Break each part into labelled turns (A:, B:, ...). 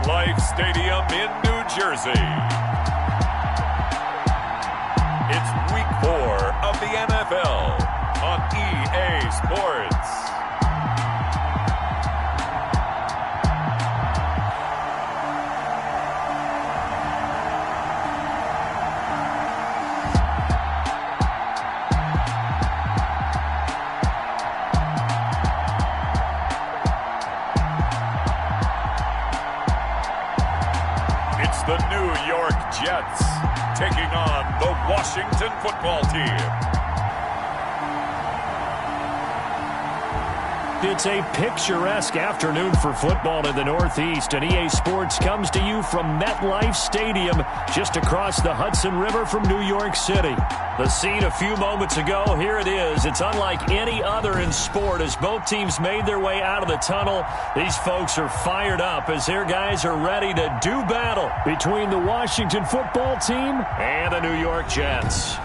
A: MetLife Stadium in New Jersey. It's Week 4 of the NFL on EA Sports. The New York Jets taking on the Washington football team.
B: It's a picturesque afternoon for football in the Northeast, and EA Sports comes to you from MetLife Stadium, just across the Hudson River from New York City. The scene a few moments ago, here it is. It's unlike any other in sport as both teams made their way out of the tunnel. These folks are fired up as their guys are ready to do battle between the Washington football team and the New York Jets.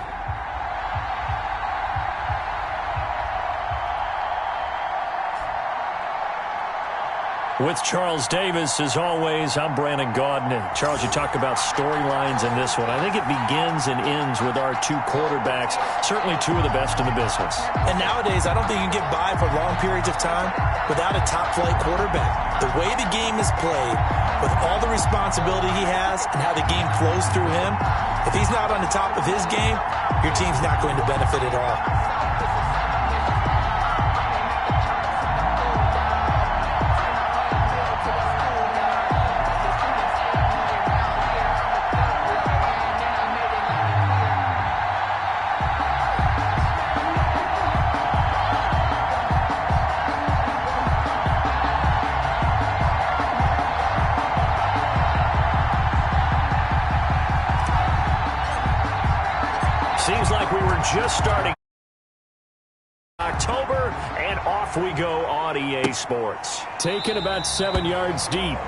B: With Charles Davis, as always, I'm Brandon Gaudin. Charles, you talk about storylines in this one. I think it begins and ends with our two quarterbacks, certainly two of the best in the business.
C: And nowadays, I don't think you can get by for long periods of time without a top-flight quarterback. The way the game is played, with all the responsibility he has and how the game flows through him, if he's not on the top of his game, your team's not going to benefit at all.
B: Seems like we were just starting October, and off we go on EA Sports. Taken about 7 yards deep.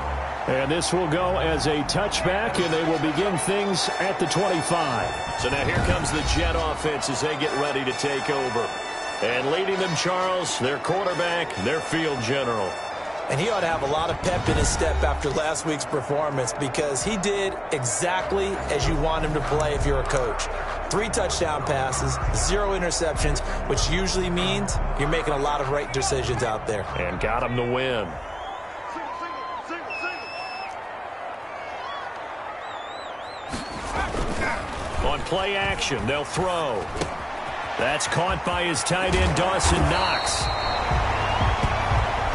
B: And this will go as a touchback, and they will begin things at the 25. So now here comes the Jet offense as they get ready to take over. And leading them, Charles, their quarterback, their field general.
C: And he ought to have a lot of pep in his step after last week's performance because he did exactly as you want him to play if you're a coach. 3 touchdown passes, 0 interceptions, which usually means you're making a lot of right decisions out there.
B: And got him to win. On play action, they'll throw. That's caught by his tight end, Dawson Knox.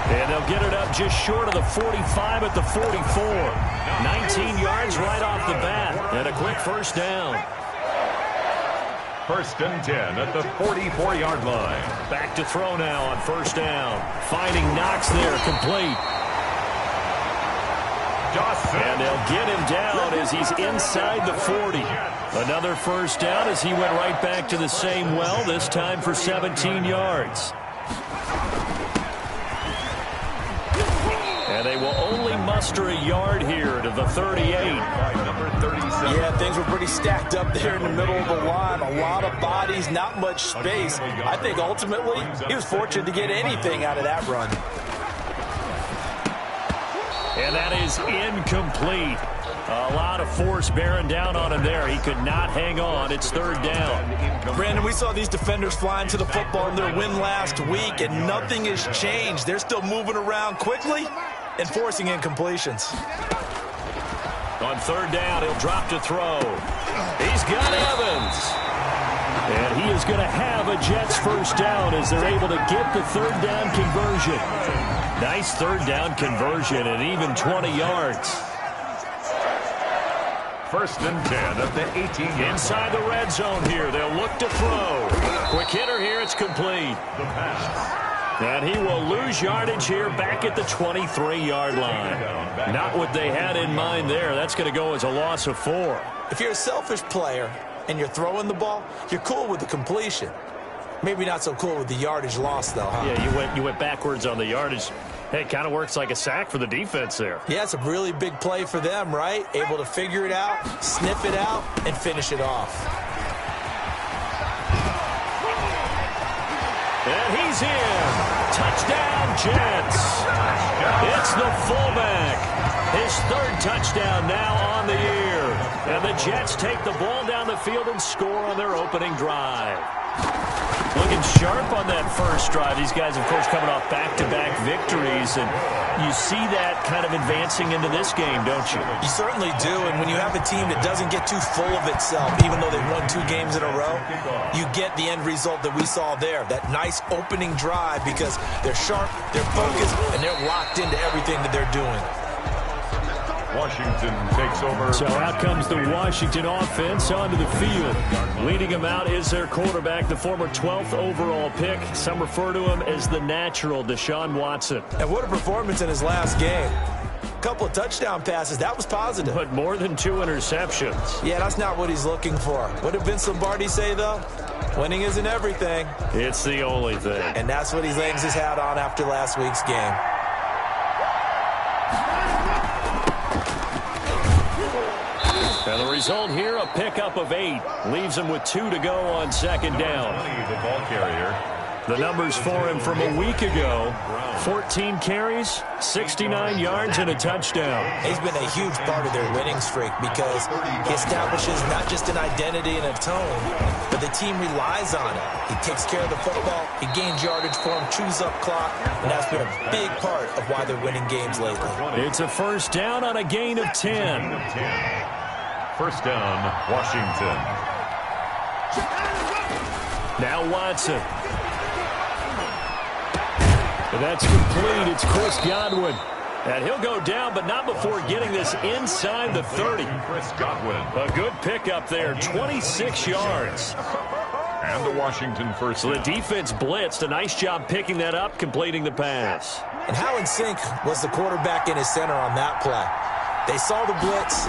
B: And they'll get it up just short of the 45 at the 44. 19 yards right off the bat. And a quick first down.
A: 1st and 10 at the 44-yard line.
B: Back to throw now on first down. Finding Knox there, complete. And they'll get him down as he's inside the 40. Another first down as he went right back to the same well, this time for 17 yards. And they will only muster a yard here to the 38.
A: Number 37.
C: Yeah, things were pretty stacked up there in the middle of the line. A lot of bodies, not much space. I think ultimately he was fortunate to get anything out of that run.
B: And that is incomplete. A lot of force bearing down on him there. He could not hang on. It's 3rd down.
C: Brandon, we saw these defenders flying to the football in their win last week, and nothing has changed. They're still moving around quickly and forcing incompletions.
B: On 3rd down, he'll drop to throw. He's got Evans. And he is going to have a Jets first down as they're able to get the 3rd down conversion. Nice 3rd down conversion and even 20 yards.
A: 1st and 10 at the 18.
B: Inside the red zone here. They'll look to throw. Quick hitter here. It's complete.
A: The pass.
B: And he will lose yardage here back at the 23-yard line. Not what they had in mind there. That's going to go as a loss of 4.
C: If you're a selfish player and you're throwing the ball, you're cool with the completion. Maybe not so cool with the yardage loss, though, huh?
B: Yeah, you went backwards on the yardage. Hey, it kind of works like a sack for the defense there.
C: Yeah, it's a really big play for them, right? Able to figure it out, sniff it out, and finish it off.
B: And he's in. Touchdown, Jets. It's the fullback. His third touchdown now on the year. And the Jets take the ball down the field and score on their opening drive. Looking sharp on that first drive. These guys, of course, coming off back-to-back victories. And you see that kind of advancing into this game, don't you?
C: You certainly do. And when you have a team that doesn't get too full of itself, even though they've won 2 games in a row, you get the end result that we saw there. That nice opening drive because they're sharp, they're focused, and they're locked into everything that they're doing.
A: Washington takes over.
B: So out comes the Washington offense onto the field. Leading them out is their quarterback, the former 12th overall pick. Some refer to him as the natural, Deshaun Watson.
C: And what a performance in his last game. A couple of touchdown passes. That was positive.
B: But more than 2 interceptions.
C: Yeah, that's not what he's looking for. What did Vince Lombardi say, though? Winning isn't everything.
B: It's the only thing.
C: And that's what he hangs his hat on after last week's game.
B: And the result here, a pickup of 8. Leaves him with 2 to go on second down.
A: The ball carrier.
B: The numbers for him from a week ago. 14 carries, 69 yards, and a touchdown.
C: He's been a huge part of their winning streak because he establishes not just an identity and a tone, but the team relies on it. He takes care of the football, he gains yardage for him, chews up clock, and that's been a big part of why they're winning games lately.
B: It's a first down on a gain of 10.
A: First down, Washington.
B: Now Watson. And that's complete. It's Chris Godwin. And he'll go down, but not before getting this inside the 30.
A: Chris Godwin.
B: A good pickup there, 26 yards.
A: And the Washington first.
B: So the defense blitzed. A nice job picking that up, completing the pass.
C: And how in sync was the quarterback in his center on that play? They saw the blitz,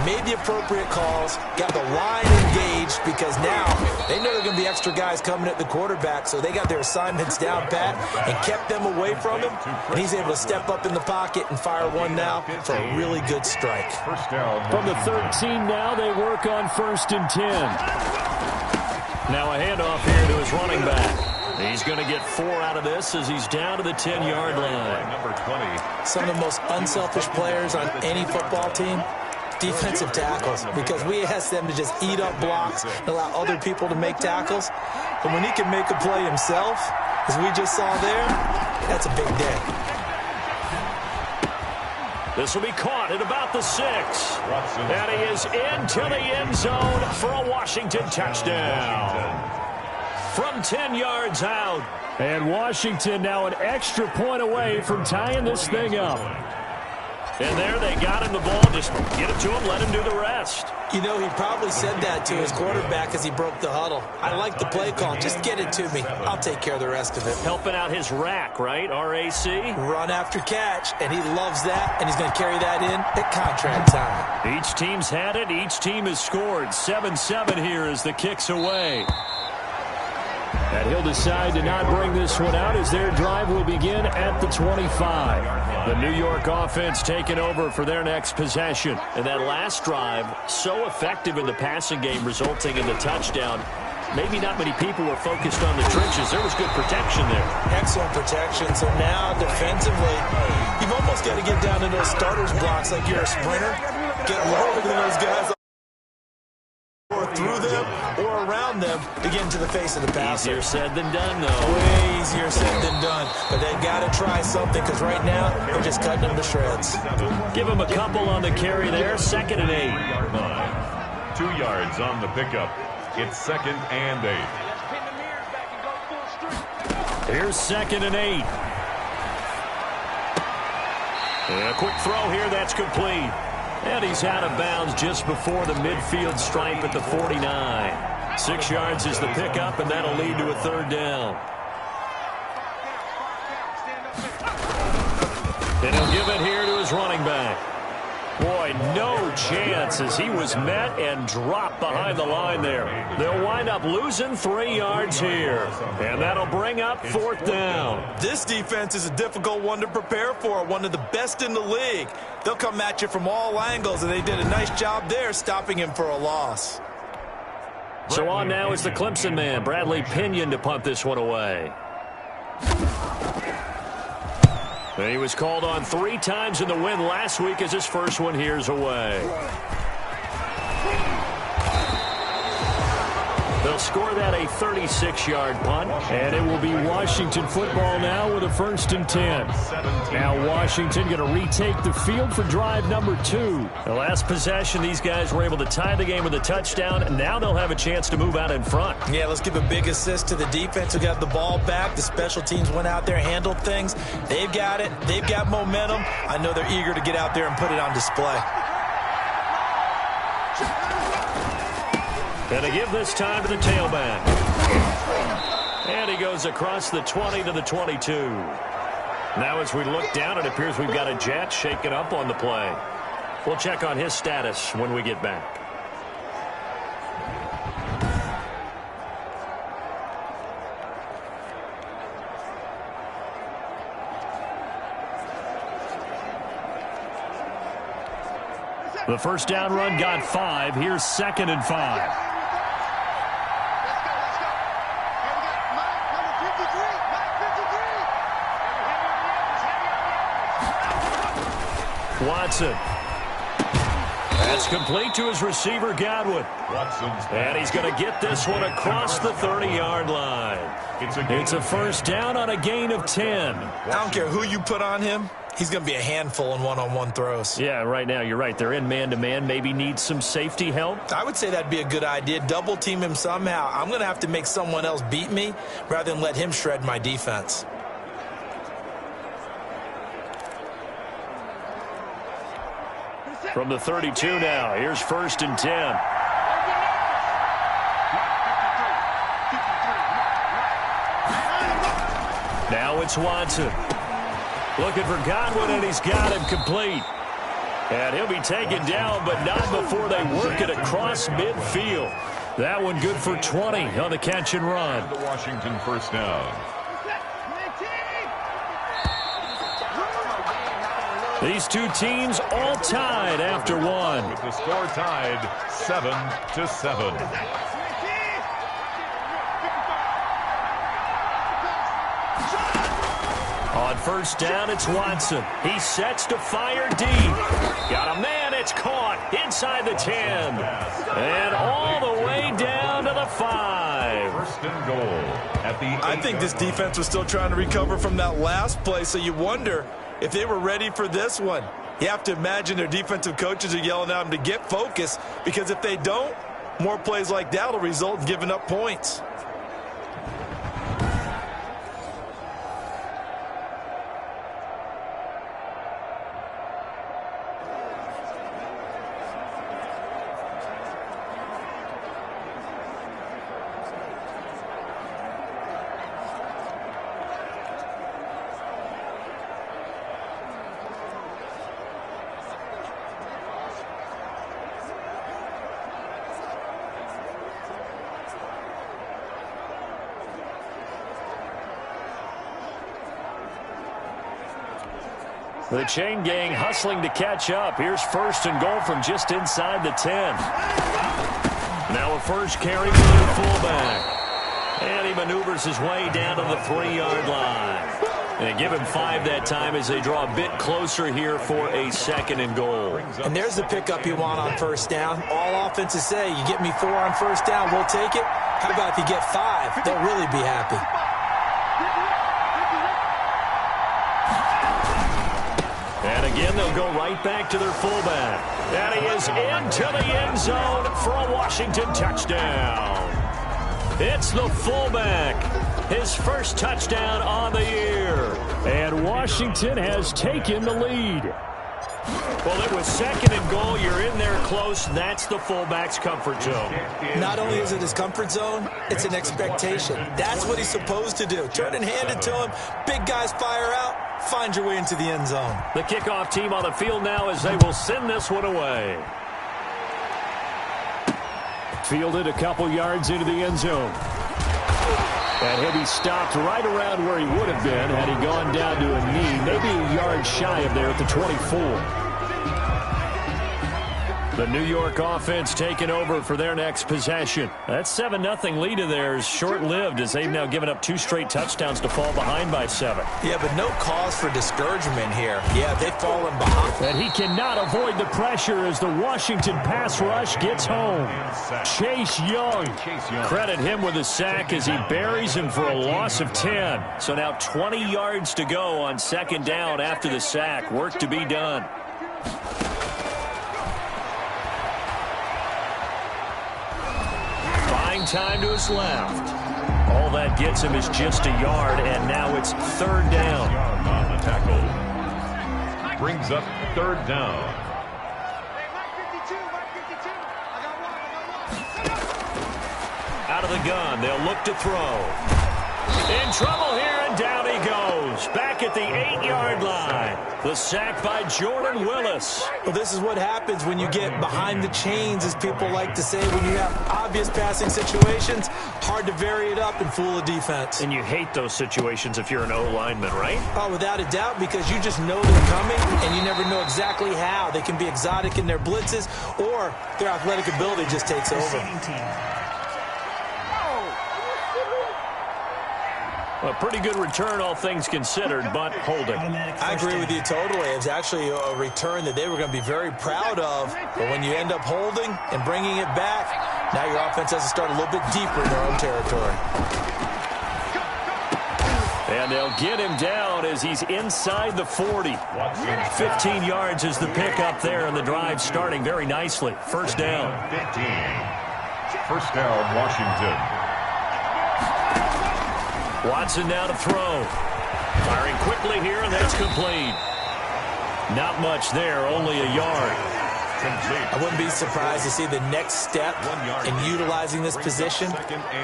C: made the appropriate calls, got the line engaged because now they know there are going to be extra guys coming at the quarterback, so they got their assignments down pat and kept them away from him, and he's able to step up in the pocket and fire one now for a really good strike.
A: First down.
B: From the 13 now, they work on 1st and 10. Now a handoff here to his running back. He's going to get 4 out of this as he's down to the 10-yard line.
A: Number 20.
C: Some of the most unselfish players on any football team, defensive tackles, because we ask them to just eat up blocks and allow other people to make tackles. But when he can make a play himself, as we just saw there, that's a big day.
B: This will be caught at about the 6. And he is into the end zone for a Washington touchdown. From 10 yards out. And Washington now an extra point away from tying this thing up. And there they got him the ball. Just get it to him, let him do the rest.
C: You know, he probably said that to his quarterback as he broke the huddle. I like the play call. Just get it to me. I'll take care of the rest of it.
B: Helping out his rack, right? RAC?
C: Run after catch, and he loves that, and he's going to carry that in at contract time.
B: Each team's had it. Each team has scored. 7-7 here as the kick's away. And he'll decide to not bring this one out as their drive will begin at the 25. The New York offense taking over for their next possession. And that last drive, so effective in the passing game, resulting in the touchdown. Maybe not many people were focused on the trenches. There was good protection there.
C: Excellent protection. So now, defensively, you've almost got to get down to those starters blocks like you're a sprinter. Get lower than those guys. Or through them or around them to get into the face of the passer.
B: Easier said than done, though.
C: Way easier said than done. But they've got to try something because right now they're just cutting them to shreds.
B: Give them a couple on the carry there. 2nd and 8.
A: 2 yards on the pickup. It's 2nd and 8.
B: Here's 2nd and 8. And a quick throw here. That's complete. And he's out of bounds just before the midfield stripe at the 49. 6 yards is the pickup, and that'll lead to a 3rd down. And he'll give it here to his running back. Boy, no chance as he was met and dropped behind the line there. They'll wind up losing 3 yards here. And that'll bring up 4th down.
C: This defense is a difficult one to prepare for, one of the best in the league. They'll come at you from all angles, and they did a nice job there stopping him for a loss.
B: So on now is the Clemson man, Bradley Pinion, to punt this one away. He was called on 3 times in the win last week as his first one here's away. They'll score that a 36-yard punt, and it will be Washington football now with a 1st and 10. Now Washington going to retake the field for drive number 2. The last possession, these guys were able to tie the game with a touchdown, and now they'll have a chance to move out in front.
C: Yeah, let's give a big assist to the defense who got the ball back. The special teams went out there, handled things. They've got it. They've got momentum. I know they're eager to get out there and put it on display.
B: And they give this time to the tailback. And he goes across the 20 to the 22. Now as we look down, it appears we've got a Jet shaken up on the play. We'll check on his status when we get back. The first down run got 5. Here's 2nd and 5. Watson. That's complete to his receiver, Godwin. And he's going to get this one across the 30-yard line. It's a first down on a gain of 10.
C: I don't care who you put on him. He's going to be a handful in one-on-one throws.
B: Yeah, right now, you're right. They're in man-to-man. Maybe need some safety help.
C: I would say that'd be a good idea. Double team him somehow. I'm going to have to make someone else beat me rather than let him shred my defense.
B: From the 32 now, here's 1st and 10. Now it's Watson. Looking for Godwin, and he's got him complete. And he'll be taken down, but not before they work it across midfield. That one good for 20 on the catch and run.
A: The Washington first down.
B: These two teams all tied after one.
A: With the score tied 7-7.
B: On first down, it's Watson. He sets to fire deep. Got a man, it's caught inside the 10. And all the way down to the 5.
A: First and goal at the 8.
C: I think this defense was still trying to recover from that last play, so you wonder if they were ready for this one. You have to imagine their defensive coaches are yelling at them to get focused, because if they don't, more plays like that will result in giving up points.
B: The chain gang hustling to catch up. Here's 1st and goal from just inside the 10. Now a first carry for their fullback. And he maneuvers his way down to the 3-yard line. And give him 5 that time as they draw a bit closer here for a 2nd and goal.
C: And there's the pickup you want on first down. All offenses say, you get me 4 on first down, we'll take it. How about if you get 5? They'll really be happy.
B: And again, they'll go right back to their fullback. And he is into the end zone for a Washington touchdown. It's the fullback. His first touchdown on the year. And Washington has taken the lead. Well, it was 2nd and goal. You're in there close. That's the fullback's comfort zone.
C: Not only is it his comfort zone, it's an expectation. That's what he's supposed to do. Turn and hand it to him. Big guys fire out. Find your way into the end zone.
B: The kickoff team on the field now as they will send this one away. Fielded a couple yards into the end zone. And he'll be stopped right around where he would have been had he gone down to a knee, maybe a yard shy of there at the 24. The New York offense taking over for their next possession. That 7-0 lead of theirs short-lived as they've now given up 2 straight touchdowns to fall behind by 7.
C: Yeah, but no cause for discouragement here. Yeah, they've fallen behind.
B: And he cannot avoid the pressure as the Washington pass rush gets home. Chase Young. Credit him with a sack as he buries him for a loss of 10. So now 20 yards to go on second down after the sack. Work to be done. Time to his left. All that gets him is just a yard, and now it's third down.
A: On the tackle. Brings up third down.
B: Out of the gun, they'll look to throw. In trouble here, and down he goes. Back at the 8-yard line. The sack by Jordan Willis.
C: Well, this is what happens when you get behind the chains, as people like to say. When you have obvious passing situations, hard to vary it up and fool a defense.
B: And you hate those situations if you're an O-lineman, right?
C: Oh, without a doubt, because you just know they're coming, and you never know exactly how. They can be exotic in their blitzes, or their athletic ability just takes over.
B: A pretty good return, all things considered, but holding.
C: I agree with you totally. It was actually a return that they were going to be very proud of. But when you end up holding and bringing it back, now your offense has to start a little bit deeper in their own territory.
B: And they'll get him down as he's inside the 40. 15 yards is the pickup there, and the drive starting very nicely. First down.
A: 15. First down, Washington.
B: Watson now to throw. Firing quickly here, and that's complete. Not much there, only a yard.
C: I wouldn't be surprised to see the next step in utilizing this position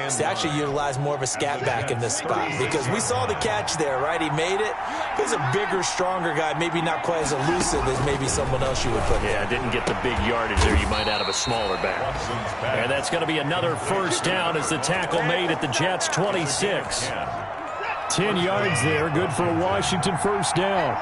C: is to actually utilize more of a scat back in this spot. Because we saw the catch there, right? He made it. He's a bigger, stronger guy, maybe not quite as elusive as maybe someone else you would put in.
B: Yeah, didn't get the big yardage there you might out of a smaller back. And that's going to be another first down as the tackle made at the Jets' 26. 10 yards there, good for a Washington first down.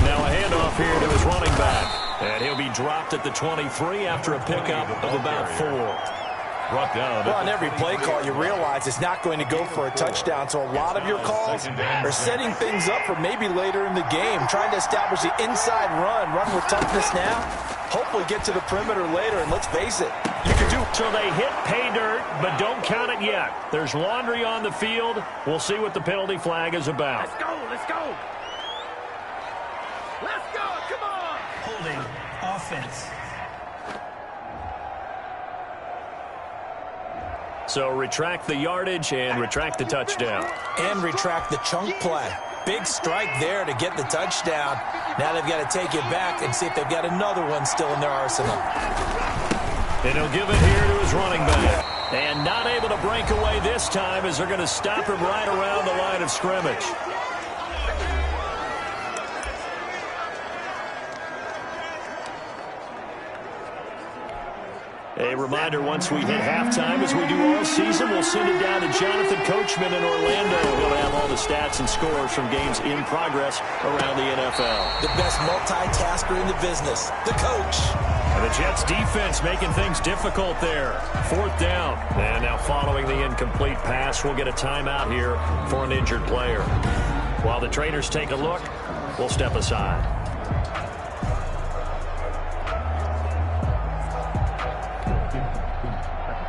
B: Now a handoff here to his running back. And he'll be dropped at the 23 after a pickup of about 4.
A: Brought down.
C: Well, on every play call, you realize it's not going to go for a touchdown. So a lot of your calls are setting things up for maybe later in the game, trying to establish the inside run with toughness now. Hopefully get to the perimeter later, and let's face it, you can do.
B: So they hit pay dirt, but don't count it yet. There's laundry on the field. We'll see what the penalty flag is about.
D: Let's go, let's go. Let's go, come on.
E: Holding offense.
B: So retract the yardage and retract the touchdown.
C: And retract the chunk play. Big strike there to get the touchdown. Now they've got to take it back and see if they've got another one still in their arsenal.
B: And he'll give it here to his running back. And not able to break away this time as they're going to stop him right around the line of scrimmage. A reminder, once we hit halftime, as we do all season, we'll send it down to Jonathan Coachman in Orlando. He'll have all the stats and scores from games in progress around the NFL.
C: The best multitasker in the business, the coach.
B: And the Jets defense making things difficult there. Fourth down. And now following the incomplete pass, we'll get a timeout here for an injured player. While the trainers take a look, we'll step aside.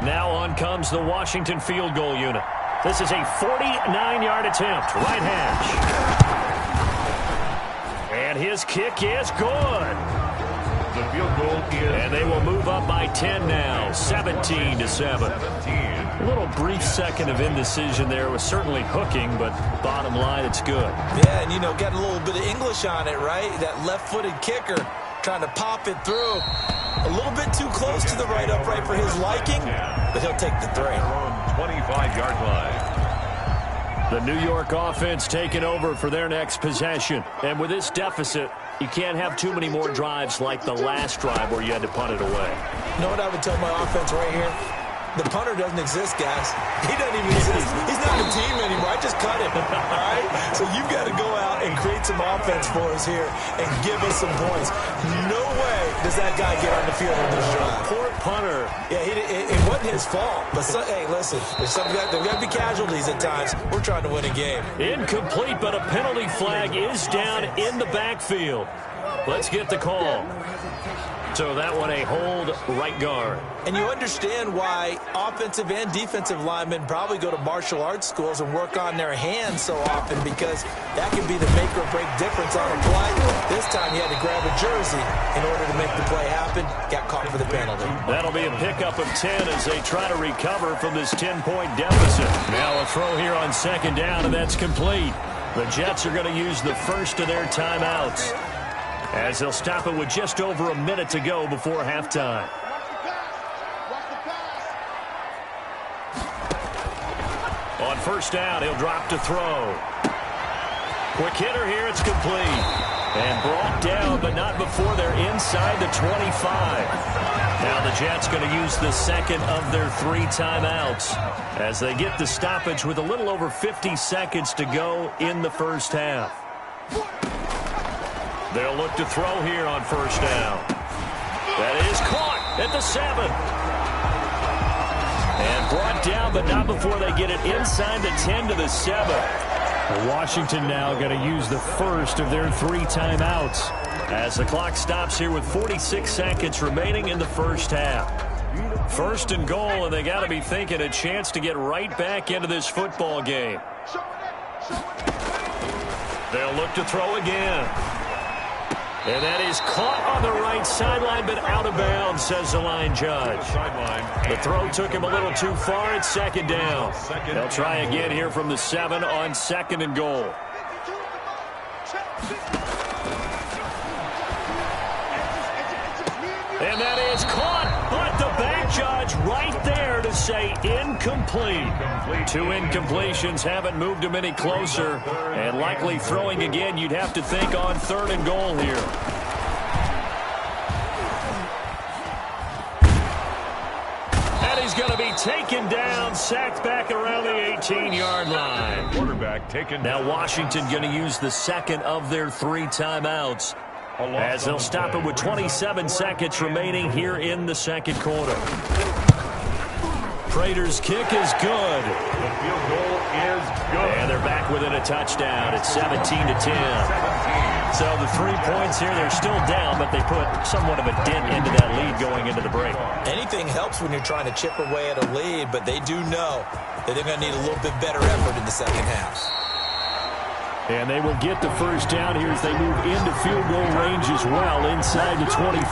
B: Now on comes the Washington field goal unit. This is a 49-yard attempt, right hash. And his kick is good.
A: The field goal is.
B: And they will move up by 10 now, 17-7. A little brief second of indecision there was certainly hooking, but bottom line, it's good.
C: Yeah, and, got a little bit of English on it, right? That left-footed kicker trying to pop it through. A little bit too close to the right upright for his liking, but he'll take the 3.
A: 25-yard line.
B: The New York offense taking over for their next possession. And with this deficit, you can't have too many more drives like the last drive where you had to punt it away.
C: You know what I would tell my offense right here? The punter doesn't exist, guys. He doesn't even exist. He's not a team anymore. I just cut him, all right? So you've got to go out and create some offense for us here and give us some points. No way does that guy get on the field on this drive.
B: Poor punter.
C: Yeah, it wasn't his fault. But, hey, listen, there's got to be casualties at times. We're trying to win a game.
B: Incomplete, but a penalty flag is down in the backfield. Let's get the call. So that one a hold right guard.
C: And you understand why offensive and defensive linemen probably go to martial arts schools and work on their hands so often, because that can be the make or break difference on a play. This time he had to grab a jersey in order to make the play happen. Got caught for the penalty.
B: That'll be a pickup of 10 as they try to recover from this 10-point deficit. Now a throw here on second down, and that's complete. The Jets are going to use the first of their timeouts, as they'll stop it with just over a minute to go before halftime. On first down, he'll drop to throw. Quick hitter here, it's complete. And brought down, but not before they're inside the 25. Now the Jets going to use the second of their 3 timeouts as they get the stoppage with a little over 50 seconds to go in the first half. They'll look to throw here on first down. That is caught at the 7. And brought down, but not before they get it inside the 10 to the 7. Washington now going to use the first of their 3 timeouts as the clock stops here with 46 seconds remaining in the first half. First and goal, and they got to be thinking a chance to get right back into this football game. They'll look to throw again. And that is caught on the right sideline, but out of bounds, says the line judge. The throw took him a little too far. It's second down. They'll try again here from the 7 on second and goal. And that is caught, but the back judge right there to say incomplete. 2 incompletions haven't moved him any closer, and likely throwing again, you'd have to think on third and goal here. And he's going to be taken down, sacked back around the 18-yard line.
A: Quarterback taken.
B: Now Washington going to use the second of their 3 timeouts, as they'll stop it with 27 seconds remaining here in the second quarter. Prater's kick is good.
A: The field goal is good.
B: And they're back within a touchdown. It's 17-10. So the 3 points here, they're still down, but they put somewhat of a dent into that lead going into the break.
C: Anything helps when you're trying to chip away at a lead, but they do know that they're going to need a little bit better effort in the second half.
B: And they will get the first down here as they move into field goal range as well, inside the 25.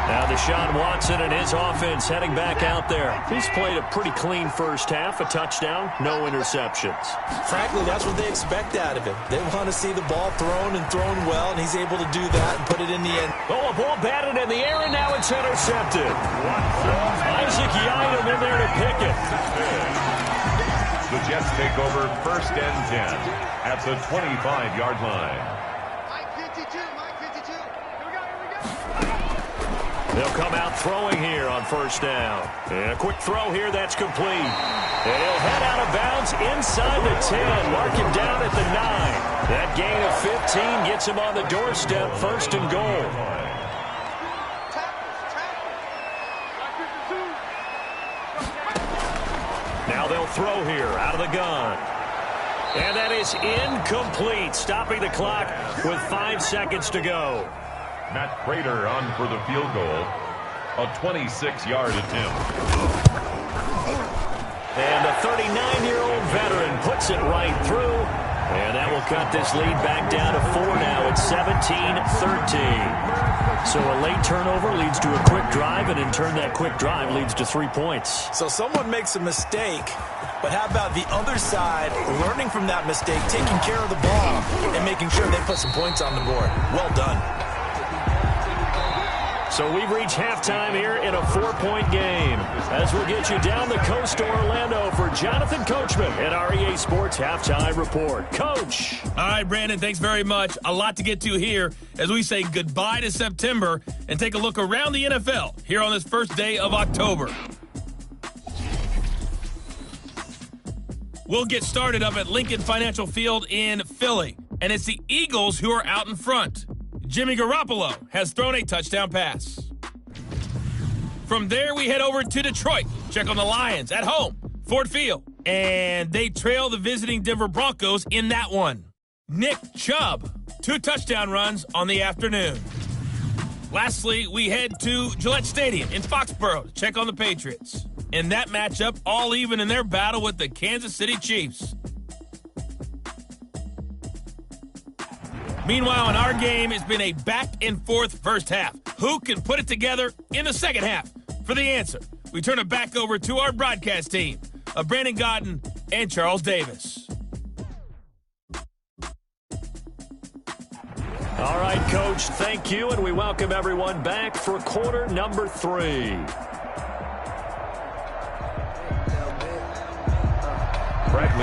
B: Now Deshaun Watson and his offense heading back out there. He's played a pretty clean first half, a touchdown, no interceptions.
C: Frankly, that's what they expect out of him. They want to see the ball thrown and thrown well, and he's able to do that and put it in the end.
B: Oh, a ball batted in the air, and now it's intercepted. Isaac Yiadom in there to pick it.
A: The Jets take over first and 10 at the 25-yard line.
D: Mike 52, Mike 52. Here we go.
B: They'll come out throwing here on first down. And a quick throw here, that's complete. And he'll head out of bounds inside the 10. Mark him down at the 9. That gain of 15 gets him on the doorstep, first and goal. Now they'll throw here out of the gun. And that is incomplete, stopping the clock with 5 seconds to go.
A: Matt Prater on for the field goal. A 26-yard attempt.
B: And the 39-year-old veteran puts it right through. And that will cut this lead back down to 4 now. It's 17-13. So a late turnover leads to a quick drive, and in turn that quick drive leads to 3 points.
C: So someone makes a mistake, but how about the other side learning from that mistake, taking care of the ball, and making sure they put some points on the board? Well done.
B: So we've reached halftime here in a 4-point game. As we'll get you down the coast to Orlando for Jonathan Coachman at our EA Sports Halftime Report. Coach.
F: All right, Brandon, thanks very much. A lot to get to here as we say goodbye to September and take a look around the NFL here on this first day of October. We'll get started up at Lincoln Financial Field in Philly, and it's the Eagles who are out in front. Jimmy Garoppolo has thrown a touchdown pass. From there, we head over to Detroit. Check on the Lions at home, Ford Field. And they trail the visiting Denver Broncos in that one. Nick Chubb, 2 touchdown runs on the afternoon. Lastly, we head to Gillette Stadium in Foxborough to check on the Patriots. In that matchup, all even in their battle with the Kansas City Chiefs. Meanwhile, in our game, it's been a back-and-forth first half. Who can put it together in the second half? For the answer, we turn it back over to our broadcast team of Brandon Godden and Charles Davis.
B: All right, Coach, thank you, and we welcome everyone back for quarter number 3.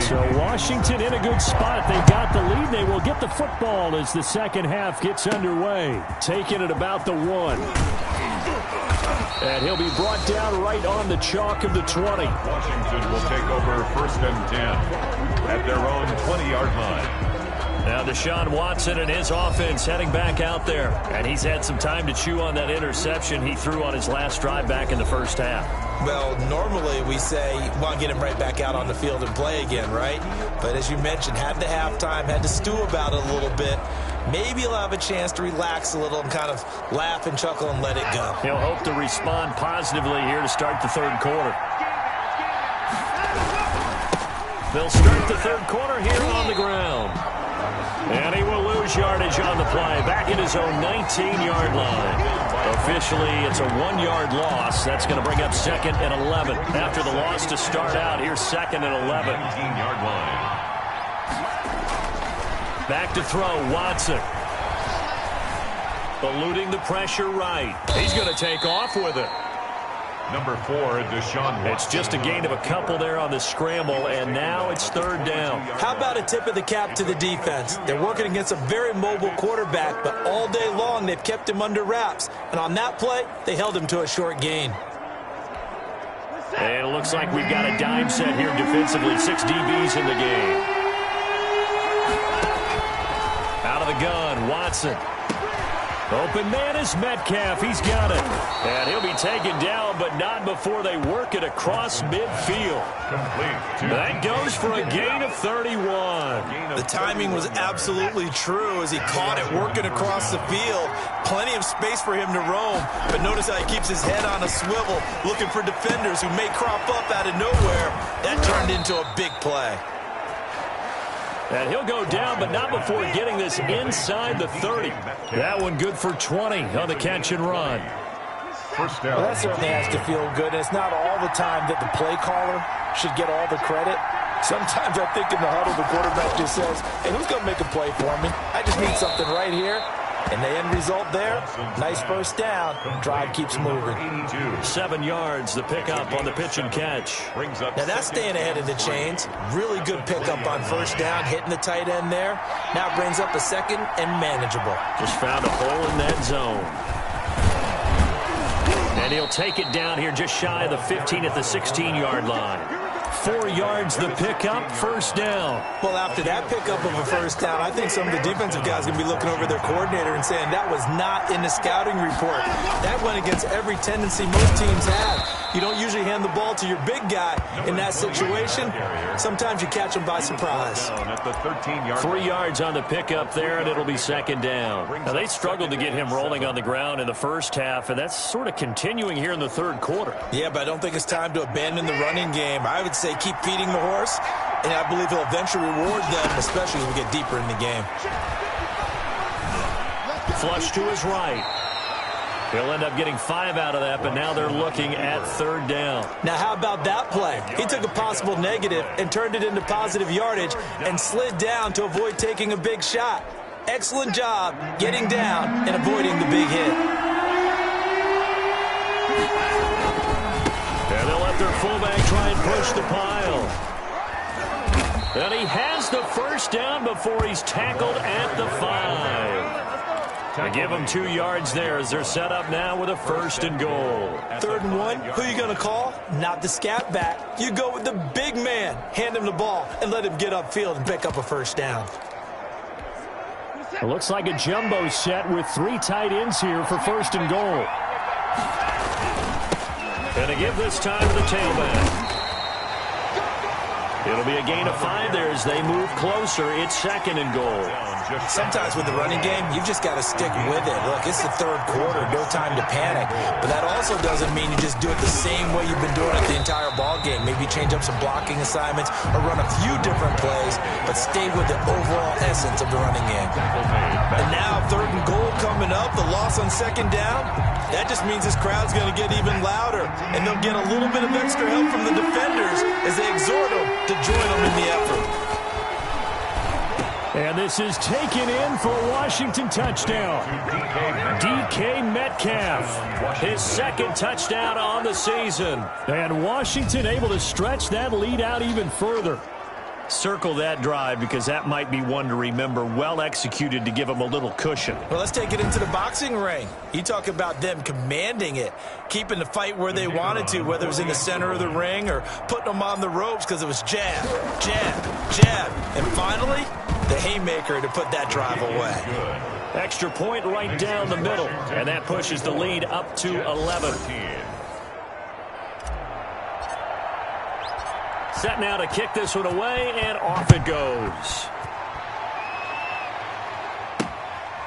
B: So Washington in a good spot. They got the lead. They will get the football as the second half gets underway. Taking it about the 1. And he'll be brought down right on the chalk of the 20.
A: Washington will take over 1st and 10 at their own 20-yard line.
B: Now Deshaun Watson and his offense heading back out there. And he's had some time to chew on that interception he threw on his last drive back in the first half.
C: Well, normally we say, want to get him right back out on the field and play again, right? But as you mentioned, had the halftime, had to stew about it a little bit. Maybe he'll have a chance to relax a little and kind of laugh and chuckle and let it go.
B: He'll hope to respond positively here to start the third quarter. They'll start the third quarter here on the ground. And he will lose yardage on the play. Back at his own 19-yard line. Officially, it's a 1-yard loss. That's going to bring up 2nd and 11. After the loss to start out, here's 2nd and 11.
A: 19-yard line.
B: Back to throw, Watson. Eluding the pressure right. He's going to take off with it.
A: Number 4, Deshaun Watson.
B: It's just a gain of a couple there on the scramble, and now it's 3rd down.
C: How about a tip of the cap to the defense? They're working against a very mobile quarterback, but all day long they've kept him under wraps. And on that play, they held him to a short gain.
B: And it looks like we've got a dime set here defensively. 6 DBs in the game. Out of the gun, Watson. Open man is Metcalf. He's got it. And he'll be taken down, but not before they work it across midfield.
A: Complete.
B: That goes for a gain of 31.
C: The timing was absolutely true as he caught it working across the field. Plenty of space for him to roam, but notice how he keeps his head on a swivel, looking for defenders who may crop up out of nowhere. That turned into a big play.
B: And he'll go down, but not before getting this inside the 30. That one good for 20 on the catch and run.
A: First down.
C: Well, that certainly has to feel good. And it's not all the time that the play caller should get all the credit. Sometimes I think in the huddle, the quarterback just says, hey, who's going to make a play for me? I just need something right here. And the end result there, nice first down. Drive keeps moving.
B: 7 yards, the pickup on the pitch and catch.
C: Now that's staying ahead of the chains. Really good pickup on first down, hitting the tight end there. Now brings up a 2nd and manageable.
B: Just found a hole in that zone. And he'll take it down here just shy of the 15 at the 16-yard line. 4 yards the pickup, first down.
C: Well, after that pickup of a first down, I think some of the defensive guys are going to be looking over their coordinator and saying that was not in the scouting report. That went against every tendency most teams have. You don't usually hand the ball to your big guy in that situation. Sometimes you catch them by surprise.
B: 3 yards on the pickup there, and it'll be 2nd down. Now, they struggled to get him rolling on the ground in the first half, and that's sort of continuing here in the third quarter.
C: Yeah, but I don't think it's time to abandon the running game. I would say keep feeding the horse, and I believe he'll eventually reward them, especially as we get deeper in the game.
B: Flush to his right. He'll end up getting 5 out of that, but now they're looking at 3rd down.
C: Now, how about that play? He took a possible negative and turned it into positive yardage and slid down to avoid taking a big shot. Excellent job getting down and avoiding the big hit.
B: their fullback try and push the pile. And he has the first down before he's tackled at the 5. They give him 2 yards there as they're set up now with a 1st and goal.
C: 3rd and 1, who are you going to call? Not the scat back. You go with the big man. Hand him the ball and let him get upfield and pick up a 1st down.
B: It looks like a jumbo set with 3 tight ends here for 1st and goal. And to give this time to the tailback. It'll be a gain of 5 there as they move closer. It's 2nd and goal.
C: Sometimes with the running game, you've just got to stick with it. Look, it's the 3rd quarter, no time to panic. But that also doesn't mean you just do it the same way you've been doing it the entire ball game. Maybe change up some blocking assignments or run a few different plays, but stay with the overall essence of the running game. And now 3rd and goal coming up, the loss on 2nd down. That just means this crowd's going to get even louder, and they'll get a little bit of extra help from the defenders as they exhort them to join them in the effort.
B: And this is taken in for a Washington touchdown. DK Metcalf, his 2nd touchdown on the season. And Washington able to stretch that lead out even further. Circle that drive because that might be one to remember. Well executed to give them a little cushion.
C: Well, let's take it into the boxing ring. You talk about them commanding it, keeping the fight where they wanted to, whether it was in the center of the ring or putting them on the ropes because it was jab, jab, jab. And finally, the haymaker to put that drive away.
B: Extra point right down the middle, and that pushes the lead up to 11. Set now to kick this one away, and off it goes.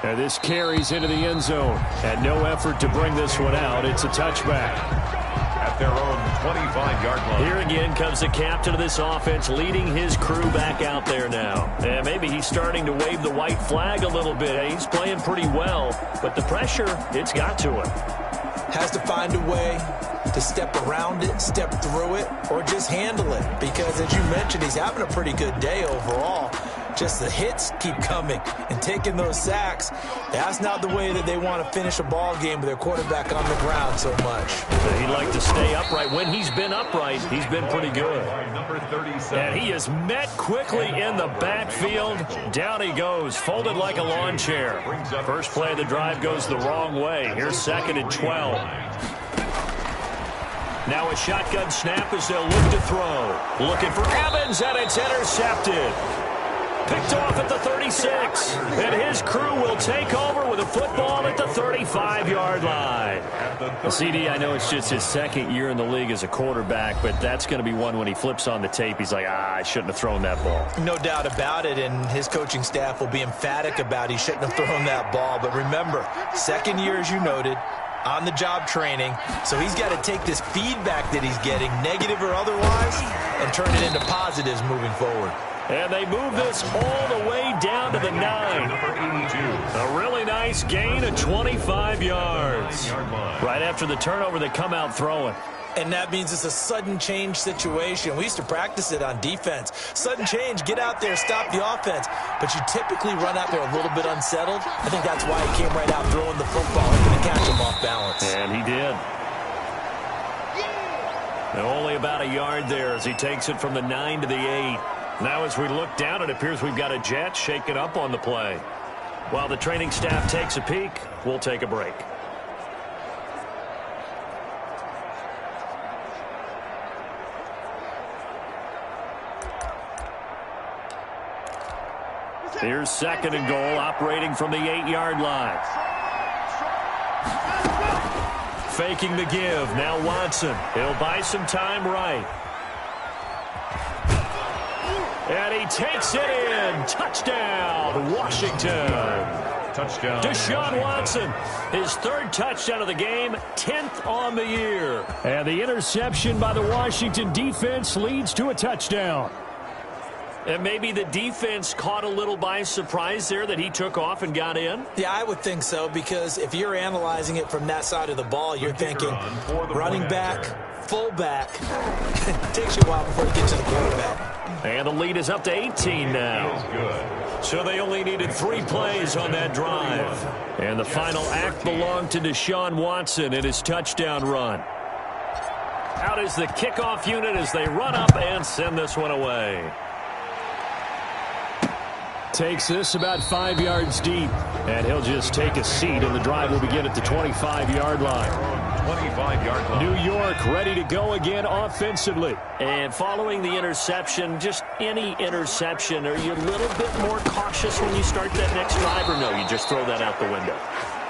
B: And this carries into the end zone. And no effort to bring this one out. It's a touchback.
A: At their own 25-yard line.
B: Here again comes the captain of this offense leading his crew back out there now. And maybe he's starting to wave the white flag a little bit. He's playing pretty well, but the pressure, it's got to him.
C: Has to find a way to step around it, step through it, or just handle it. Because, as you mentioned, he's having a pretty good day overall. Just the hits keep coming and taking those sacks. That's not the way that they want to finish a ball game with their quarterback on the ground so much.
B: He'd like to stay upright. When he's been upright, he's been pretty good. And he is met quickly in the backfield. Down he goes, folded like a lawn chair. First play of the drive goes the wrong way. Here's 2nd and 12. Now a shotgun snap as they'll look to throw. Looking for Evans, and it's intercepted. Picked off at the 36. And his crew will take over with a football at the 35-yard line. CD, I know it's just his 2nd year in the league as a quarterback, but that's going to be one when he flips on the tape. He's like, I shouldn't have thrown that ball.
C: No doubt about it, and his coaching staff will be emphatic about he shouldn't have thrown that ball. But remember, 2nd year, as you noted, on-the-job training, so he's got to take this feedback that he's getting, negative or otherwise, and turn it into positives moving forward.
B: And they move this all the way down to the 9. A really nice gain of 25 yards. Right after the turnover, they come out throwing.
C: And that means it's a sudden change situation. We used to practice it on defense. Sudden change, get out there, stop the offense. But you typically run out there a little bit unsettled. I think that's why he came right out throwing the football, hoping to catch him off balance.
B: And he did. And only about a yard there as he takes it from the 9 to the 8. Now as we look down, it appears we've got a jet shaken up on the play. While the training staff takes a peek, we'll take a break. Here's 2nd and goal, operating from the 8-yard line. Faking the give, now Watson. He'll buy some time right. And he takes it in. Touchdown, Washington.
A: Touchdown.
B: Deshaun Watson, his 3rd touchdown of the game, 10th on the year. And the interception by the Washington defense leads to a touchdown. And maybe the defense caught a little by surprise there that he took off and got in?
C: Yeah, I would think so, because if you're analyzing it from that side of the ball, you're thinking running back, fullback. It takes you a while before you get to the quarterback.
B: And the lead is up to 18 now. So they only needed 3 plays on that drive. And the final act belonged to Deshaun Watson in his touchdown run. Out is the kickoff unit as they run up and send this one away. Takes this about 5 yards deep, and he'll just take a seat, and the drive will begin at the 25-yard line.
A: 25-yard line.
B: New York ready to go again offensively.
G: And following the interception, just any interception, are you a little bit more cautious when you start that next drive, or no, you just throw that out the window?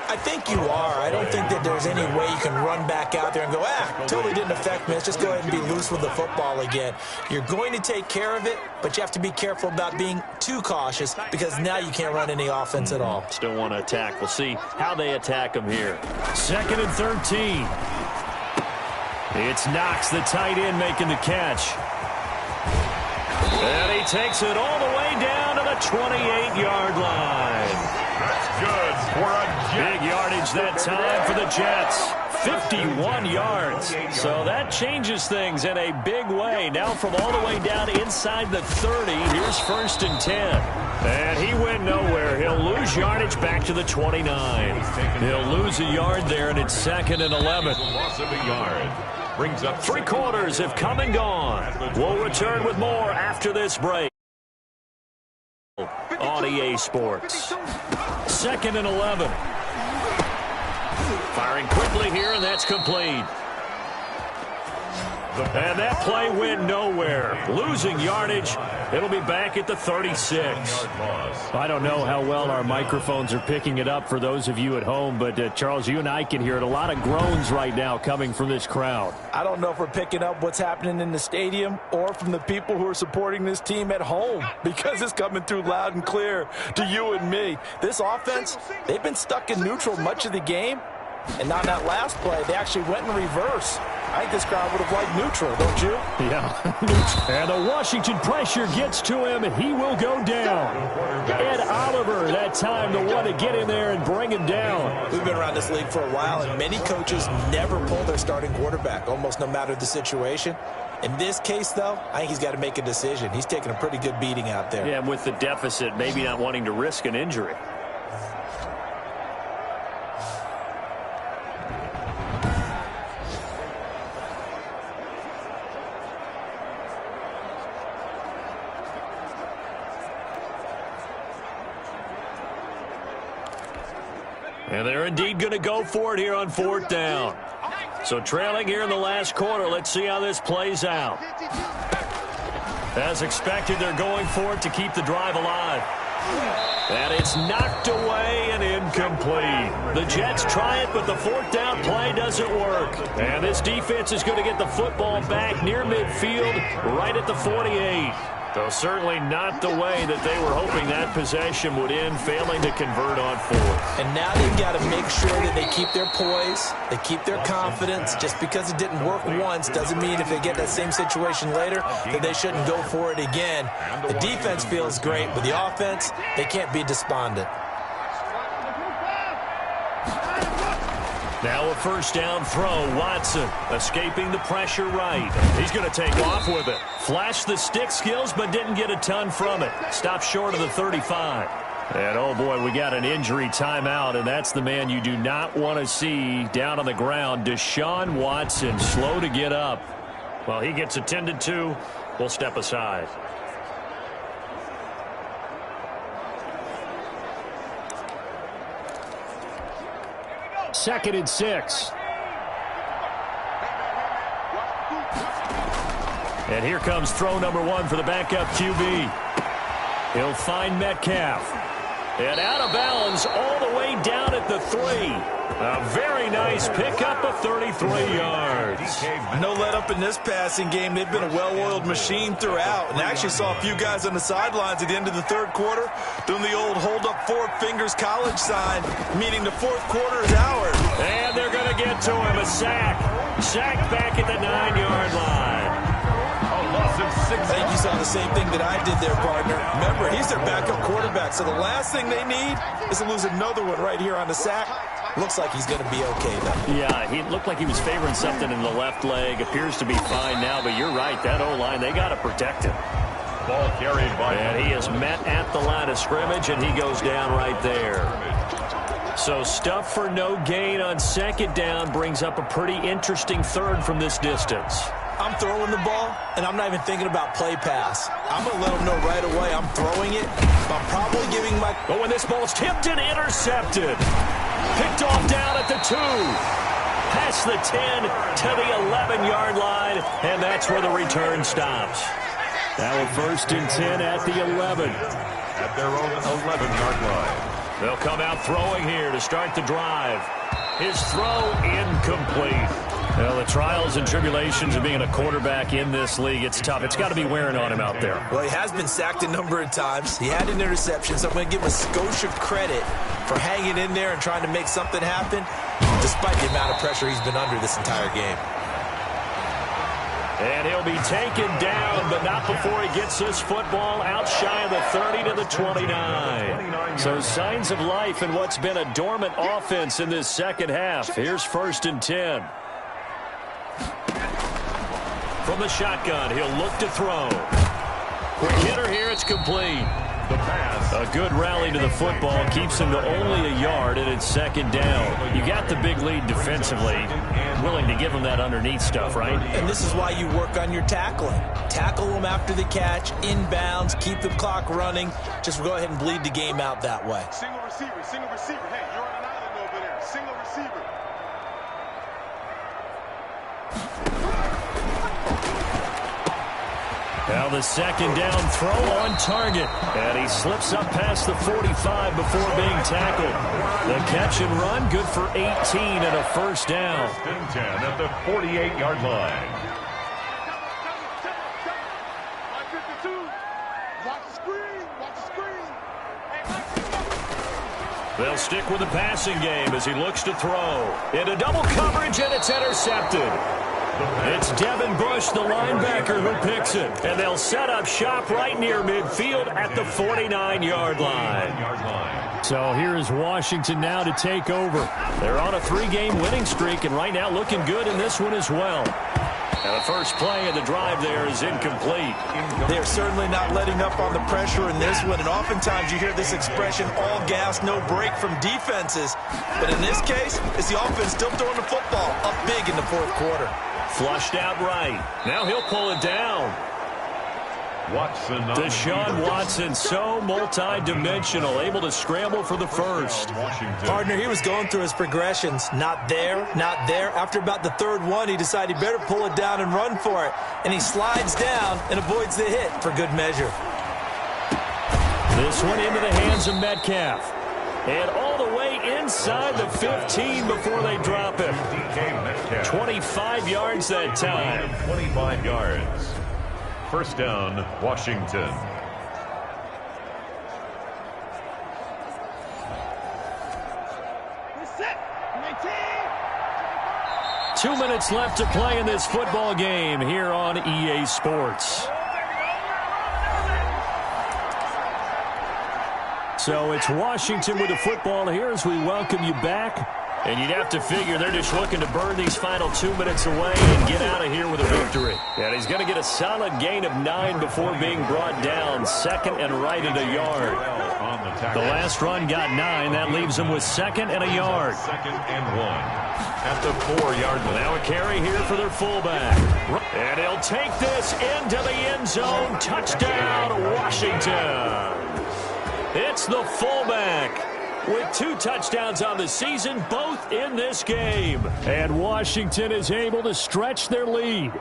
C: I think you are. I don't think that there's any way you can run back out there and go, totally didn't affect me. Let's just go ahead and be loose with the football again. You're going to take care of it, but you have to be careful about being too cautious because now you can't run any offense at all.
G: Still want to attack. We'll see how they attack them here.
B: 2nd and 13. It's Knox, the tight end, making the catch. And he takes it all the way down to the 28-yard line.
A: That's good for a Jet.
B: Big yardage that time for the Jets. 51 yards. So that changes things in a big way. Now from all the way down inside the 30, here's 1st and 10. And he went nowhere. He'll lose yardage back to the 29. He'll lose a yard there, and it's 2nd and 11.
A: Loss of a yard. Brings up
B: 3 quarters have come and gone. We'll return with more after this break on EA Sports. 2nd and 11. Firing quickly here, and that's complete. And that play went nowhere. Losing yardage. It'll be back at the 36. I don't know how well our microphones are picking it up for those of you at home, but Charles, you and I can hear it. A lot of groans right now coming from this crowd.
C: I don't know if we're picking up what's happening in the stadium or from the people who are supporting this team at home because it's coming through loud and clear to you and me. This offense, they've been stuck in neutral much of the game. And on that last play, they actually went in reverse. I think this crowd would have liked neutral, don't you?
B: Yeah. And the Washington pressure gets to him, and he will go down. Ed Oliver, that time, the one to get in there and bring him down.
C: We've been around this league for a while, and many coaches never pull their starting quarterback, almost no matter the situation. In this case, though, I think he's got to make a decision. He's taking a pretty good beating out there.
B: Yeah, and with the deficit, maybe not wanting to risk an injury. And they're indeed going to go for it here on 4th down. So trailing here in the last quarter. Let's see how this plays out. As expected, they're going for it to keep the drive alive. And it's knocked away and incomplete. The Jets try it, but the 4th down play doesn't work. And this defense is going to get the football back near midfield, right at the 48. Though certainly not the way that they were hoping that possession would end, failing to convert on 4th.
C: And now they've got to make sure that they keep their poise, they keep their confidence. Just because it didn't work once doesn't mean if they get that same situation later that they shouldn't go for it again. The defense feels great, but the offense, they can't be despondent.
B: Now a 1st down throw. Watson escaping the pressure right. He's going to take off with it. Flashed the stick skills, but didn't get a ton from it. Stopped short of the 35. And, oh, boy, we got an injury timeout, and that's the man you do not want to see down on the ground. Deshaun Watson, slow to get up. Well, he gets attended to. We'll step aside. Second and 6. And here comes throw number 1 for the backup QB. He'll find Metcalf. And out of bounds all the way down at the 3. A very nice pickup of 33 yards.
C: No let up in this passing game. They've been a well-oiled machine throughout. And I actually saw a few guys on the sidelines at the end of the 3rd quarter doing the old hold up 4 fingers college sign, meaning the 4th quarter is ours.
B: And they're going to get to him. A sack. Sack back at the 9-yard line.
C: I think you saw the same thing that I did there, partner. Remember, he's their backup quarterback, so the last thing they need is to lose another one right here on the sack. Looks like he's going to be okay, though.
B: Yeah, he looked like he was favoring something in the left leg. Appears to be fine now, but you're right. That O-line, they got to protect him.
A: Ball carried by.
B: And he is met at the line of scrimmage, and he goes down right there. So stuff for no gain on second down brings up a pretty interesting third from this distance.
C: I'm throwing the ball, and I'm not even thinking about play pass. I'm going to let them know right away I'm throwing it. But I'm probably giving my...
B: But when this ball's tipped and intercepted. Picked off down at the 2. Past the 10 to the 11-yard line, and that's where the return stops. Now a 1st and 10 at the 11.
A: At their own 11-yard line.
B: They'll come out throwing here to start the drive. His throw incomplete. Well, the trials and tribulations of being a quarterback in this league, it's tough. It's got to be wearing on him out there.
C: Well, he has been sacked a number of times. He had an interception, so I'm going to give him a skosh of credit for hanging in there and trying to make something happen, despite the amount of pressure he's been under this entire game.
B: And he'll be taken down, but not before he gets this football out shy of the 30 to the 29. So signs of life in what's been a dormant offense in this second half. Here's 1st and 10. From the shotgun, he'll look to throw. Quick hitter here, it's complete.
A: The pass.
B: A good rally to the football keeps him to only a yard, and it's 2nd down. You got the big lead defensively, willing to give him that underneath stuff, right?
C: And this is why you work on your tackling. Tackle them after the catch, inbounds, keep the clock running. Just go ahead and bleed the game out that way.
D: Single receiver, single receiver. Hey, you're on an island over there. Single receiver.
B: Now the 2nd down throw on target. And he slips up past the 45 before being tackled. The catch and run, good for 18 and a 1st down.
A: 1st and 10 at the 48-yard line.
D: Watch the screen. Watch the screen.
B: They'll stick with the passing game as he looks to throw. Into double coverage, and it's intercepted. It's Devin Bush, the linebacker, who picks it. And they'll set up shop right near midfield at the 49-yard line. So here is Washington now to take over. They're on a 3-game winning streak, and right now looking good in this one as well. And the first play of the drive there is incomplete.
C: They're certainly not letting up on the pressure in this one, and oftentimes you hear this expression, all gas, no break from defenses. But in this case, it's the offense still throwing the football up big in the 4th quarter.
B: Flushed out right. Now he'll pull it down.
A: Watson.
B: Deshaun Watson, so multi-dimensional, able to scramble for the first.
C: Partner, he was going through his progressions. Not there, not there. After about the 3rd one, he decided he better pull it down and run for it. And he slides down and avoids the hit for good measure.
B: This one into the hands of Metcalf. And all the way inside the 15 before they drop him. 25 yards that time.
A: 25 yards. 1st down, Washington.
D: Set. 19.
B: 2 minutes left to play in this football game here on EA Sports. So it's Washington with the football here as we welcome you back. And you'd have to figure they're just looking to burn these final 2 minutes away and get out of here with a victory. And he's going to get a solid gain of 9 before being brought down. 2nd and right at a yard. The last run got 9. That leaves him with 2nd and a yard.
A: 2nd and 1 at the 4-yard line.
B: Now a carry here for their fullback. And he'll take this into the end zone. Touchdown, Washington. It's the fullback with 2 touchdowns on the season, both in this game. And Washington is able to stretch their lead.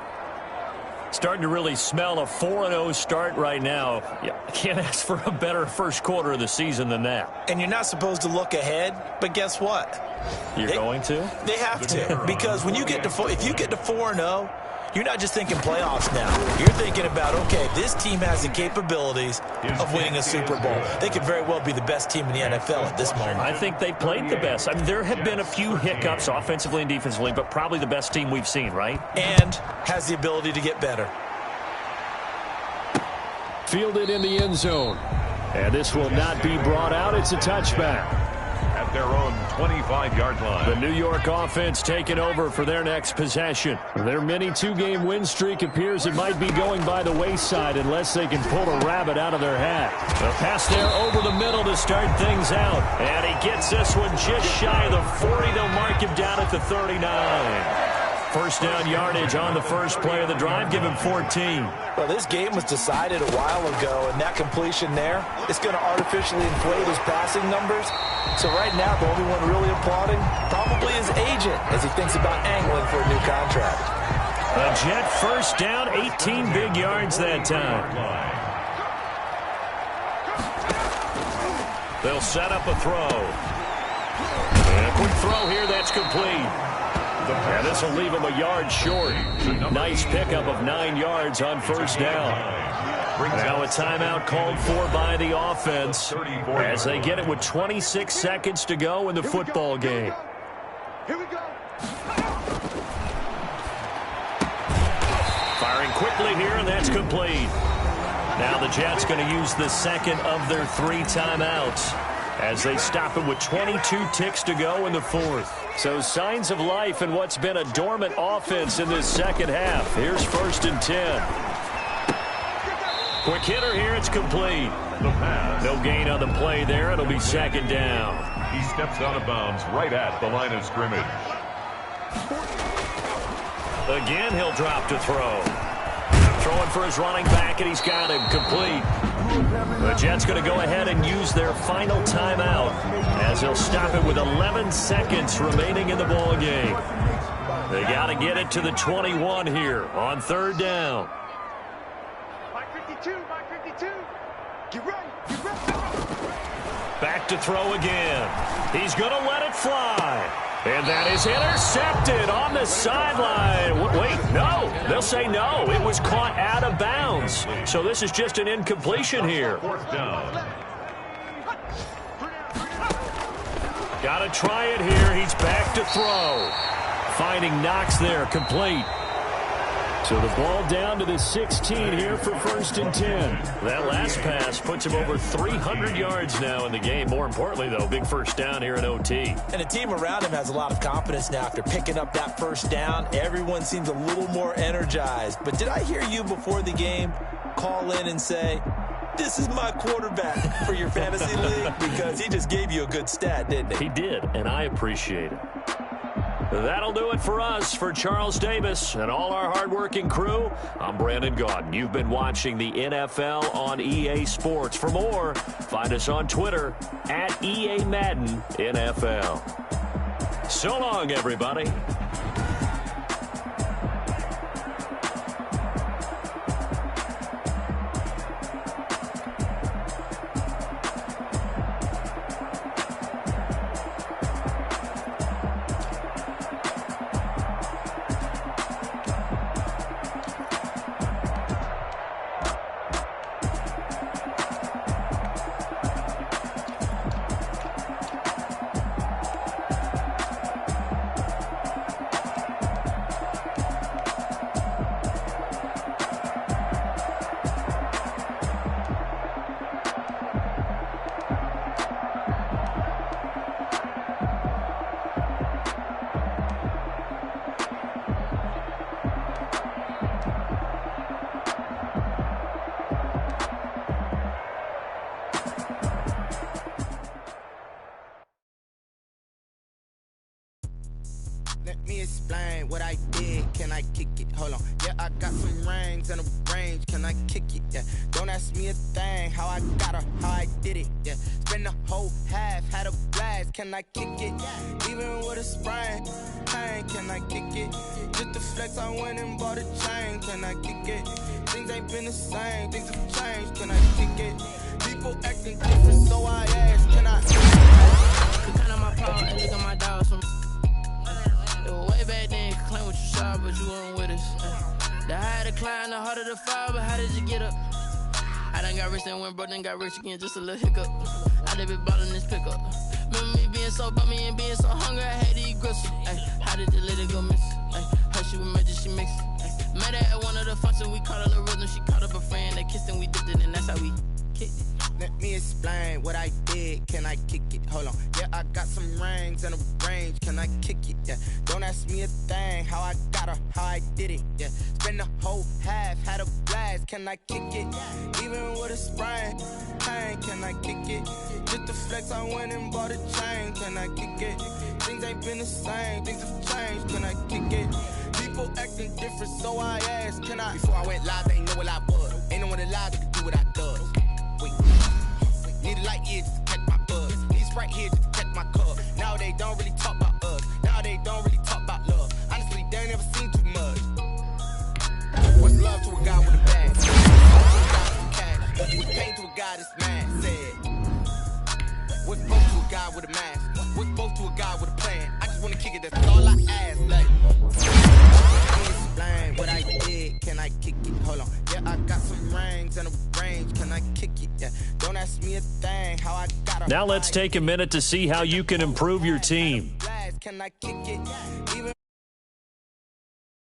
B: Starting to really smell a 4-0 start right now. Yeah, can't ask for a better first quarter of the season than that.
C: And you're not supposed to look ahead, but guess what?
B: You're going to?
C: They have to, because when you get to if you get to 4-0, you're not just thinking playoffs now. You're thinking about, okay, this team has the capabilities of winning a Super Bowl. They could very well be the best team in the NFL at this moment.
B: I think they played the best. I mean, there have been a few hiccups offensively and defensively, but probably the best team we've seen, right?
C: And has the ability to get better.
B: Fielded in the end zone. And this will not be brought out. It's a touchback.
A: At their own 25-yard line.
B: The New York offense taking over for their next possession. Their mini two-game win streak appears it might be going by the wayside unless they can pull a rabbit out of their hat. A pass there over the middle to start things out. And he gets this one just shy of the 40. They'll mark him down at the 39. First down yardage on the first play of the drive. Give him 14.
C: Well, this game was decided a while ago, and that completion there is going to artificially inflate his passing numbers. So right now, the only one really applauding probably his agent as he thinks about angling for a new contract.
B: A Jet first down, 18 big yards that time. They'll set up a throw. And a quick throw here, that's complete. And this will leave him a yard short. Nice pickup of 9 yards on first down. Now a timeout called for by the offense as they get it with 26 seconds to go in the football game.
D: Here we go.
B: Firing quickly here, and that's complete. Now the Jets going to use the second of their 3 timeouts as they stop it with 22 ticks to go in the fourth. So signs of life in what's been a dormant offense in this second half. Here's 1st and 10. Quick hitter here, it's complete. No gain on the play there. It'll be 2nd down.
A: He steps out of bounds right at the line of scrimmage.
B: Again, he'll drop to throw. Throwing for his running back, and he's got him complete. The Jets going to go ahead and use their final timeout as they'll stop it with 11 seconds remaining in the ball game. They got to get it to the 21 here on 3rd down.
D: Mike 52, Mike 52. Get ready, get ready.
B: Back to throw again. He's going to let it fly. And that is intercepted on the sideline. Wait, no. They'll say no. It was caught out of bounds. So this is just an incompletion here.
A: 4th down.
B: Got to try it here. He's back to throw. Finding Knox there, complete. So the ball down to the 16 here for 1st and 10. That last pass puts him over 300 yards now in the game. More importantly, though, big first down here in OT.
C: And the team around him has a lot of confidence now after picking up that first down. Everyone seems a little more energized. But did I hear you before the game call in and say, this is my quarterback for your fantasy league? Because he just gave you a good stat, didn't he?
B: He did, and I appreciate it. That'll do it for us. For Charles Davis and all our hardworking crew, I'm Brandon Gaudin. You've been watching the NFL on EA Sports. For more, find us on Twitter at EA Madden NFL. So long, everybody.
H: Let me explain what I did. Can I kick it? Hold on. Yeah, I got some rings and a range. Can I kick it? Yeah. Don't ask me a thing. How I got her, how I did it. Yeah. Spend the whole half, had a blast. Can I kick it? Even with a sprain. Pain, can I kick it? Just the flex, I went and bought a chain. Can I kick it? Things ain't been the same. Things have changed. Can I kick it? People acting different, so I ask. Can I?
I: Look at my paw and look at my dogs from. Way back then, you could claim what you saw, but you weren't with us. The higher the climb, the harder the fall, but how did you get up? I done got rich and went broke, then got rich again, just a little hiccup. I done been ballin' this pickup. Remember me being so bummy and being so hungry, I had to eat gristle. How did the lady go miss? Her she was magic, she mixed. Met her at one of the functions, we caught a little rhythm, she caught up a friend, they kissed and we dipped it, and that's how we kicked it.
H: me explain what I did. Can I kick it? Hold on. Yeah, I got some rings and a range. Can I kick it? Yeah. Don't ask me a thing. How I got her, how I did it. Yeah. Spend the whole half, had a blast. Can I kick it? Even with a sprain. Pain, can I kick it? Just the flex, I went and bought a chain. Can I kick it? Things ain't been the same. Things have changed. Can I kick it? People acting different, so I asked, can I? Before I went live, they ain't know what I was. Ain't no one alive that could do what I does. Wait. Need a light year just to catch my buzz. Need Sprite here just to catch my cup. Now they don't really talk about us. Now they don't really talk about love. Honestly, they ain't never seen too much. What's love to a guy with a bag? What's pain to a guy that's mad? Said. What's both to a guy with a mask? What's both to a guy with a plan? I just wanna kick it, that's all I ask. Like, explain what I did. Can I kick it? Hold on. Yeah, I got some rings and a range. Can I kick it? Yeah. Don't ask me a thing. How I got her.
B: Now let's take a minute to see how you can improve your team.
H: Can I kick it? Even